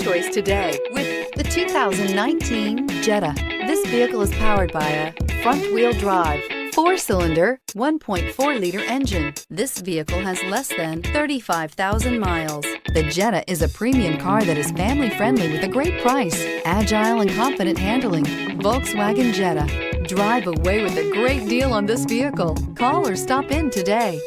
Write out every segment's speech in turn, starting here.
choice today with the 2019 Jetta. This vehicle is powered by a front-wheel drive, 4-cylinder, 1.4-liter engine. This vehicle has less than 35,000 miles. The Jetta is a premium car that is family-friendly with a great price, agile and confident handling. Volkswagen Jetta. Drive away with a great deal on this vehicle. Call or stop in today.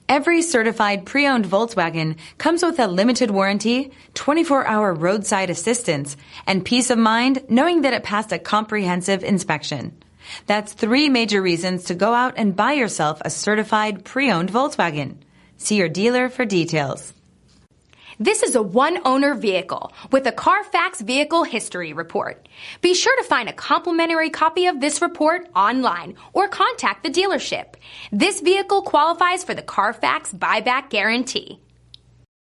Every certified pre-owned Volkswagen comes with a limited warranty, 24-hour roadside assistance, and peace of mind knowing that it passed a comprehensive inspection. That's 3 major reasons to go out and buy yourself a certified pre-owned Volkswagen. See your dealer for details. This is a one-owner vehicle with a Carfax Vehicle History Report. Be sure to find a complimentary copy of this report online or contact the dealership. This vehicle qualifies for the Carfax Buyback Guarantee.